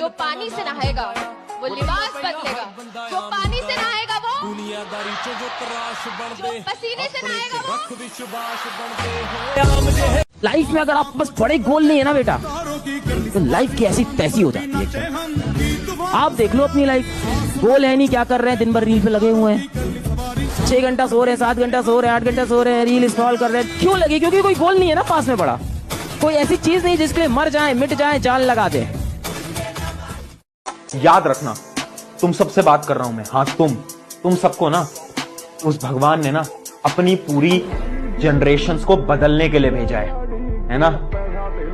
जो पानी से नहाएगा वो लिबास बदलेगा, जो पानी से नहाएगा वो जो पसीने से नहाएगा वो। लाइफ में अगर आप बस बड़े गोल नहीं है ना बेटा, तो लाइफ की ऐसी तैसी हो जाती है। आप देख लो अपनी लाइफ, गोल है नहीं, क्या कर रहे हैं, दिन भर रील पे लगे हुए हैं, 6 घंटा सो रहे हैं, 7 घंटा सो रहे हैं, 8 घंटा सो रहे हैं, रील स्क्रॉल कर रहे हैं। क्यों लगे? क्योंकि कोई गोल नहीं है ना पास में पड़ा, कोई ऐसी चीज नहीं जिसके लिए मर जाए मिट जाए जान लगा दे। याद रखना, तुम सबसे बात कर रहा हूं मैं। हाँ, तुम सबको ना उस भगवान ने ना अपनी पूरी जनरेशन्स को बदलने के लिए भेजा है ना।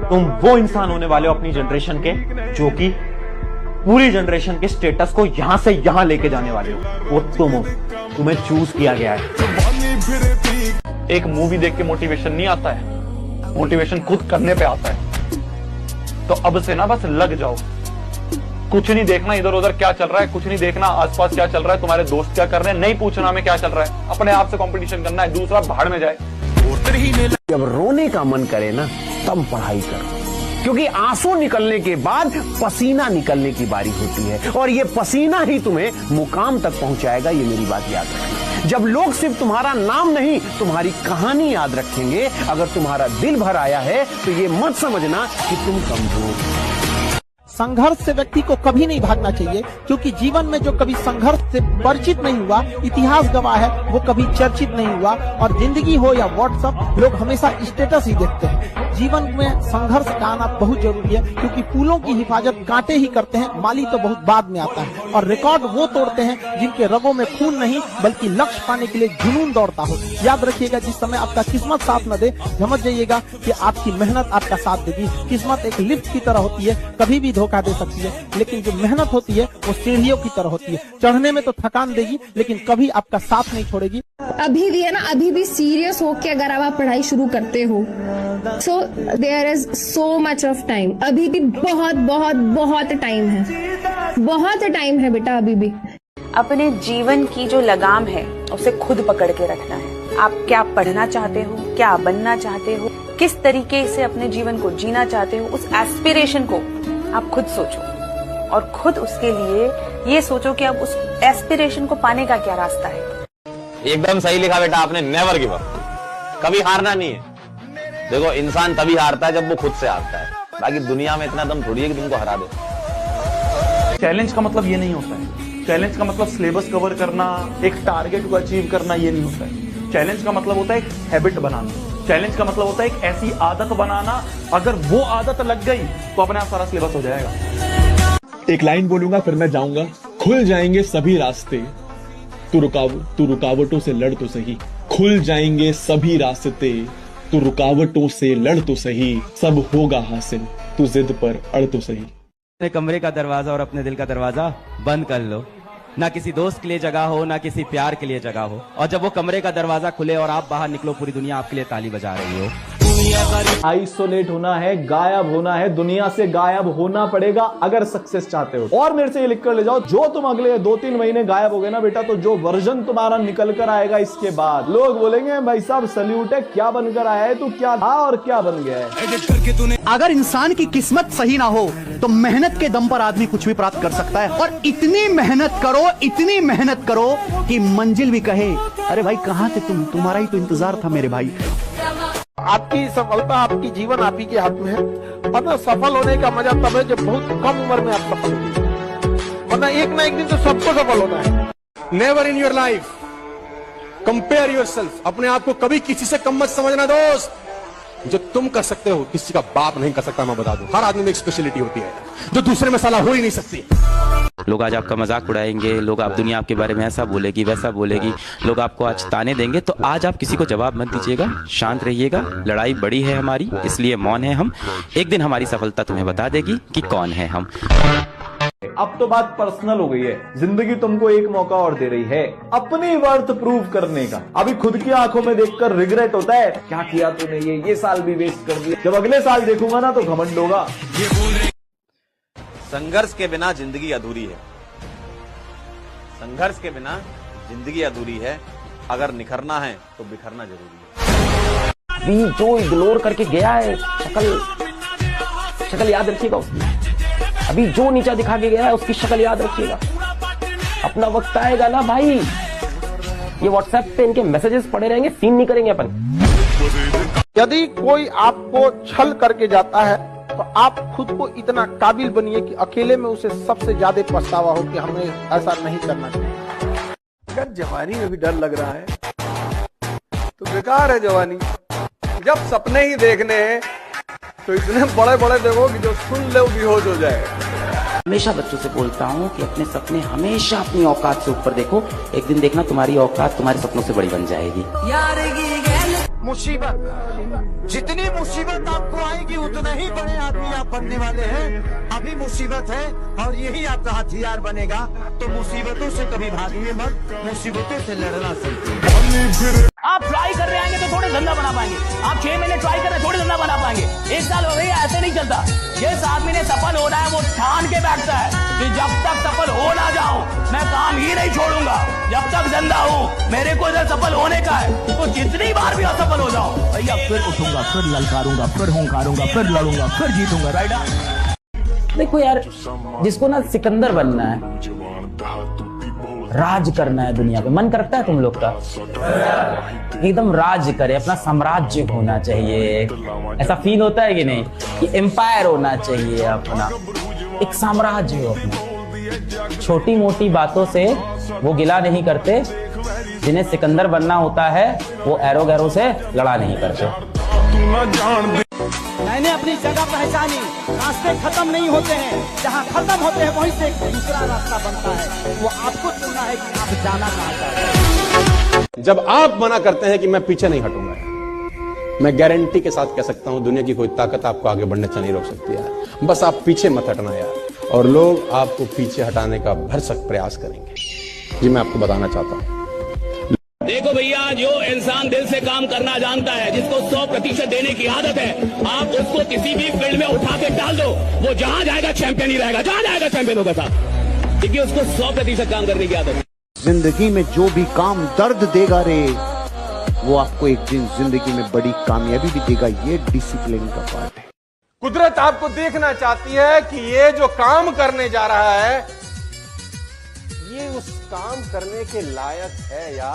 तुम वो इंसान होने वाले हो अपनी जनरेशन के जो कि पूरी जनरेशन के स्टेटस को यहां से यहां लेके जाने वाले हो। वो तुम हो, तुम्हें चूज किया गया है। एक मूवी देख के मोटिवेशन नहीं आता है, मोटिवेशन खुद करने पे आता है। तो अब से ना बस लग जाओ, कुछ नहीं देखना इधर उधर क्या चल रहा है, कुछ नहीं देखना आसपास क्या चल रहा है, तुम्हारे दोस्त क्या कर रहे हैं, नहीं पूछना में क्या चल रहा है, अपने आप से कंपटीशन करना है, दूसरा भाड़ में जाए। जब रोने का मन करे ना तब पढ़ाई करो, क्योंकि आंसू निकलने के बाद पसीना निकलने की बारी होती है, और ये पसीना ही तुम्हें मुकाम तक पहुंचाएगा। ये मेरी बात याद रखना। जब लोग सिर्फ तुम्हारा नाम नहीं तुम्हारी कहानी याद रखेंगे, अगर तुम्हारा दिल भर आया है तो ये मत समझना कि तुम कमजोर। संघर्ष से व्यक्ति को कभी नहीं भागना चाहिए, क्योंकि जीवन में जो कभी संघर्ष से परिचित नहीं हुआ, इतिहास गवाह है, वो कभी चर्चित नहीं हुआ। और जिंदगी हो या व्हाट्सएप, लोग हमेशा स्टेटस ही देखते हैं। जीवन में संघर्ष का आना बहुत जरूरी है, क्योंकि फूलों की हिफाजत कांटे ही करते हैं, माली तो बहुत बाद में आता है। और रिकॉर्ड वो तोड़ते हैं जिनके रगों में खून नहीं बल्कि लक्ष्य पाने के लिए जुनून दौड़ता हो। याद रखिएगा, जिस समय आपका किस्मत साथ न दे, समझ जाइएगा कि आपकी मेहनत आपका साथ देगी। किस्मत एक लिफ्ट की तरह होती है, कभी भी धोखा दे सकती है, लेकिन जो मेहनत होती है वो सीढ़ियों की तरह होती है। चढ़ने में तो थकान देगी, लेकिन कभी आपका साथ नहीं छोड़ेगी। अभी भी है ना, अभी भी सीरियस होके अगर आप पढ़ाई शुरू करते हो, so there is so much of time. अभी भी बहुत बहुत बहुत टाइम है, बहुत टाइम है बेटा। अभी भी अपने जीवन की जो लगाम है उसे खुद पकड़ के रखना है। आप क्या पढ़ना चाहते हो, क्या बनना चाहते हो, किस तरीके से अपने जीवन को जीना चाहते हो, उस एस्पिरेशन को आप खुद सोचो, और खुद उसके लिए ये सोचो कि अब उस एस्पिरेशन को पाने का क्या रास्ता है। एकदम सही लिखा बेटा आपने, नेवर गिव अप, कभी हारना नहीं है। देखो, इंसान तभी हारता है जब वो खुद से हारता है, बाकी दुनिया में इतना दम थोड़ी है कि तुमको हरा दे। चैलेंज का मतलब ये नहीं होता है, चैलेंज का मतलब सिलेबस कवर करना, एक टारगेट को अचीव करना, ये नहीं होता है। चैलेंज का मतलब होता है एक हैबिट बनाना, चैलेंज का मतलब होता है एक ऐसी आदत बनाना, अगर वो आदत लग गई तो अपने आप सारा सिलेबस हो जाएगा। एक लाइन बोलूंगा फिर मैं जाऊंगा। खुल जाएंगे सभी रास्ते, तू रुकावटों से लड़ तो सही। खुल जाएंगे सभी रास्ते, तू रुकावटों से लड़ तो सही। सब होगा हासिल, तू जिद पर अड़ तो सही। अपने कमरे का दरवाजा और अपने दिल का दरवाजा बंद कर लो। ना किसी दोस्त के लिए जगह हो, ना किसी प्यार के लिए जगह हो, और जब वो कमरे का दरवाजा खुले और आप बाहर निकलो, पूरी दुनिया आपके लिए ताली बजा रही हो। आइसोलेट होना है, गायब होना है, दुनिया से गायब होना पड़ेगा अगर सक्सेस चाहते हो। और मेरे से ये लिख कर ले जाओ, जो तुम अगले 2-3 महीने गायब हो गए ना बेटा, तो जो वर्जन तुम्हारा निकल कर आएगा इसके बाद, लोग बोलेंगे भाई साहब सल्यूट है, क्या बनकर आया है तू, क्या था और क्या बन गया है। अगर इंसान की किस्मत सही ना हो तो मेहनत के दम पर आदमी कुछ भी प्राप्त कर सकता है। और इतनी मेहनत करो कि मंजिल भी कहे, अरे भाई कहाँ थे तुम, तुम्हारा ही तो इंतजार था मेरे भाई। आपकी सफलता, आपकी जीवन आप ही के हाथ में है। वरना सफल होने का मजा तब है जब बहुत कम उम्र में आप सफल होते हैं, वरना एक ना एक दिन तो सबको सफल होना है। Never in your life compare yourself. अपने आप को कभी किसी से कम मत समझना दोस्त। जो तुम कर सकते हो किसी का बाप नहीं कर सकता, मैं बता दूं। हर आदमी में एक स्पेशलिटी होती है जो दूसरे में साला हो ही नहीं सकती। लोग आज आपका मजाक उड़ाएंगे, लोग आप दुनिया आपके बारे में ऐसा बोलेगी वैसा बोलेगी, लोग आपको आज ताने देंगे, तो आज आप किसी को जवाब मत दीजिएगा, शांत रहिएगा। लड़ाई बड़ी है हमारी, इसलिए मौन है हम। एक दिन हमारी सफलता तुम्हें बता देगी कि कौन है हम। अब तो बात पर्सनल हो गई है। जिंदगी तुमको एक मौका और दे रही है अपनी वर्थ प्रूव करने का। अभी खुद की आंखों में देखकर रिग्रेट होता है, क्या किया तूने, ये साल भी वेस्ट कर दिया। जब अगले साल देखूंगा ना तो घमंड होगा। संघर्ष के बिना जिंदगी अधूरी है, संघर्ष के बिना जिंदगी अधूरी है। अगर निखरना है तो बिखरना जरूरी है। जो इग्नोर करके गया है, शक्ल याद रखिएगा उसकी। अभी जो नीचा दिखा के गया है उसकी शक्ल याद रखिएगा। अपना वक्त आएगा ना भाई, ये व्हाट्सएप पे इनके मैसेजेस पड़े रहेंगे, सीन नहीं करेंगे अपन। यदि कोई आपको छल करके जाता है तो आप खुद को इतना काबिल बनिए कि अकेले में उसे सबसे ज्यादा पछतावा हो कि हमें ऐसा नहीं करना चाहिए। अगर जवानी में भी डर लग रहा है तो बेकार है जवानी। जब सपने ही देखने हैं तो इतने बड़े बड़े देखो कि जो सुन ले वो बेहोश हो जाए। हमेशा बच्चों से बोलता हूँ कि अपने सपने हमेशा अपनी औकात से ऊपर देखो, एक दिन देखना तुम्हारी औकात तुम्हारे सपनों से बड़ी बन जाएगी। मुसीबत, जितनी मुसीबत आपको आएगी उतना ही बड़े आदमी आप बनने वाले हैं। अभी मुसीबत है और यही आपका हथियार बनेगा, तो मुसीबतों से कभी भागिए मत, मुसीबतों से लड़ना सीखिए। आप ट्राई कर रहे आएंगे तो थोड़े धंधा बना पाएंगे, आप 6 महीने ट्राई कर रहे थोड़े धंधा बना पाएंगे, 1 साल हो गई ऐसे नहीं चलता। जिस आदमी ने सफल होना है वो ठान के बैठता है कि जब तक सफल हो ना जाऊं मैं काम ही नहीं छोड़ूंगा, जब तक जिंदा हूं मेरे को इधर सफल होने का है, तो जितनी बार भी असफल हो जाओ भैया फिर उठूंगा, फिर ललकारूंगा, फिर हुंकारूंगा, फिर लड़ूंगा, फिर जीतूंगा। राइट। देखो यार, जिसको ना सिकंदर बनना है, राज करना है दुनिया पे, मन करता है तुम लोग का एकदम राज करे, अपना साम्राज्य होना चाहिए, ऐसा फील होता है कि नहीं कि एम्पायर होना चाहिए, अपना एक साम्राज्य हो अपना। छोटी मोटी बातों से वो गिला नहीं करते, जिन्हें सिकंदर बनना होता है वो एरो गैरो से लड़ा नहीं करते। मैंने अपनी जगह पहचानी, रास्ते खत्म नहीं होते हैं, जहाँ खत्म होते हैं वहीं से एक दूसरा रास्ता बनता है, वो आपको चुनना है कि आप जाना कहाँ चाहते हैं। जब आप मना करते हैं कि मैं पीछे नहीं हटूंगा, मैं गारंटी के साथ कह सकता हूं दुनिया की कोई ताकत आपको आगे बढ़ने से नहीं रोक सकती यार। बस आप पीछे मत हटना यार, और लोग आपको पीछे हटाने का भरसक प्रयास करेंगे। जी मैं आपको बताना चाहता हूं, देखो भैया, जो इंसान दिल से काम करना जानता है, जिसको 100% देने की आदत है, आप उसको किसी भी फील्ड में उठा के डाल दो, वो जहां जाएगा चैंपियन ही रहेगा, जहां जाएगा चैंपियन होगा साहब, क्योंकि उसको 100% काम करने की आदत है। जिंदगी में जो भी काम दर्द देगा रे, वो आपको एक दिन जिंदगी में बड़ी कामयाबी भी देगा। ये डिसिप्लिन का पार्ट है। कुदरत आपको देखना चाहती है कि ये जो काम करने जा रहा है ये उस काम करने के लायक है या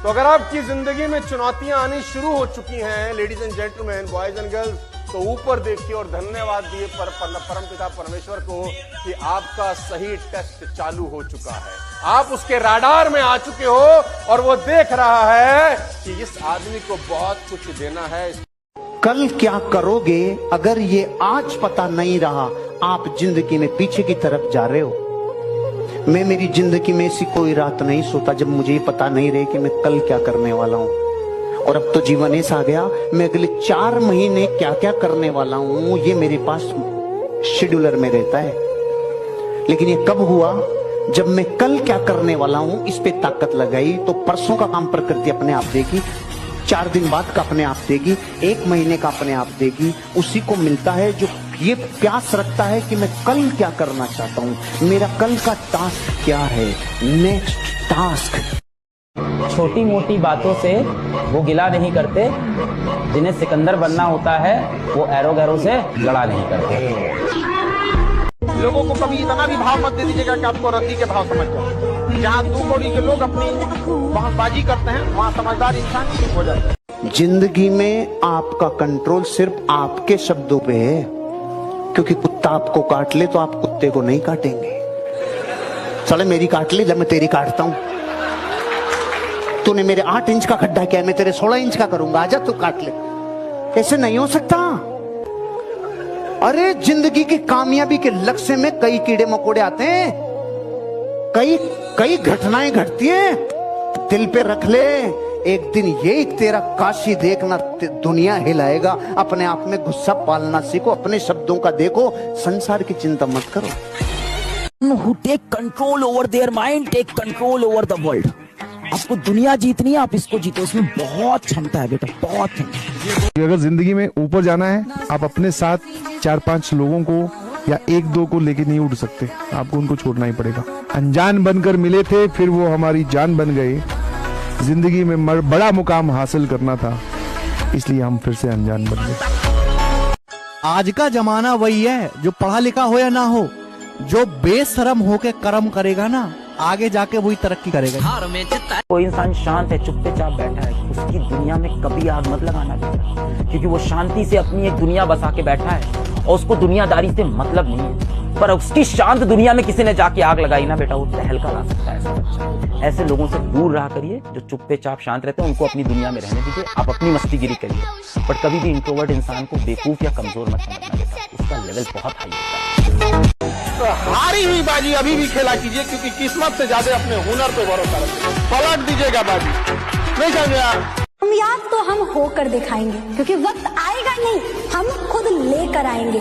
तो अगर आपकी जिंदगी में चुनौतियां आनी शुरू हो चुकी हैं ladies and gentleman, boys and girls, तो ऊपर देखिए और धन्यवाद दिए परमपिता परमेश्वर को कि आपका सही टेस्ट चालू हो चुका है। आप उसके राडार में आ चुके हो और वो देख रहा है कि इस आदमी को बहुत कुछ देना है। कल क्या करोगे अगर ये आज पता नहीं रहा, आप जिंदगी में पीछे की तरफ जा रहे हो। मैं मेरी जिंदगी में ऐसी कोई रात नहीं सोता जब मुझे पता नहीं रहे कि मैं कल क्या करने वाला हूं। और अब तो जीवन ऐसा आ गया, मैं अगले 4 महीने क्या क्या करने वाला हूं ये मेरे पास शेड्यूलर में रहता है। लेकिन ये कब हुआ? जब मैं कल क्या करने वाला हूं इस पे ताकत लगाई, तो परसों का काम प्रकृति अपने आप देगी, 4 दिन बाद का अपने आप देगी, 1 महीने का अपने आप देगी। उसी को मिलता है जो ये प्यास रखता है कि मैं कल क्या करना चाहता हूं, मेरा कल का टास्क क्या है, नेक्स्ट टास्क। छोटी मोटी बातों से वो गिला नहीं करते, जिन्हें सिकंदर बनना होता है वो एरो गैरो से लड़ा नहीं करते। लोगों को कभी इतना भी भाव मत दे दीजिएगा कि आपको रद्दी के भाव समझ जाए। जहाँ 2 कौड़ी के लोग अपनी बहाबाजी करते हैं वहाँ समझदार इंसान चुप हो जाते हैं। जिंदगी में आपका कंट्रोल सिर्फ आपके शब्दों पे है, क्योंकि कुत्ता आपको काट ले तो आप कुत्ते को नहीं काटेंगे। साले मेरी काट ली, जब मैं तेरी काटता हूं। तूने मेरे 8 इंच का खड्डा किया, मैं तेरे 16 इंच का करूंगा, आजा तू काट ले। ऐसे नहीं हो सकता। अरे जिंदगी की कामयाबी के लक्ष्य में कई कीड़े मकोड़े आते हैं, कई घटनाएं घटती हैं। दिल पे रख ले, एक दिन ये तेरा काशी देखना दुनिया हिलाएगा। अपने आप में गुस्सा पालना सीखो, अपने शब्दों का देखो, संसार की चिंता मत करो। Who take control over their mind, take control over the world. आपको दुनिया जीतनी है, आप इसको जीतो, इसमें बहुत क्षमता है बेटा, बहुत क्षमता। अगर जिंदगी में ऊपर जाना है, आप अपने साथ 4-5 लोगों को या 1-2 को लेके नहीं उड़ सकते, आपको उनको छोड़ना ही पड़ेगा। अनजान बनकर मिले थे, फिर वो हमारी जान बन गए। जिंदगी में बड़ा मुकाम हासिल करना था, इसलिए हम फिर से अनजान बन गए। आज का जमाना वही है, जो पढ़ा लिखा हो या ना हो, जो बेशरम होके कर्म करेगा ना, आगे जाके वही तरक्की करेगा। कोई इंसान शांत है, चुपचाप बैठा है, उसकी दुनिया में कभी आग मत लगाना बेटा, क्योंकि वो शांति से अपनी एक दुनिया बसा के बैठा है और उसको दुनियादारी से मतलब नहीं है। पर उसकी शांत दुनिया में किसी ने जाके आग लगाई ना बेटा, वो तहलका ला सकता है ऐसा बच्चा। ऐसे लोगों से दूर रहा करिए जो चुपचाप शांत रहते हैं, उनको अपनी दुनिया में रहने दीजिए, आप अपनी मस्तीगिरी करिए। पर कभी भी इंट्रोवर्ट इंसान को बेवकूफ या कमजोर मत समझना बेटा, उसका लेवल बहुत हाई होता है। तो हारी हुई बाजी अभी भी खेला कीजिए, क्योंकि किस्मत से ज्यादा अपने हुनर पे भरोसा रखिए। पलट दीजिएगा बाजी, नहीं समझे आप? कामयाब तो हम होकर दिखाएंगे, क्योंकि वक्त आएगा नहीं, हम खुद लेकर आएंगे।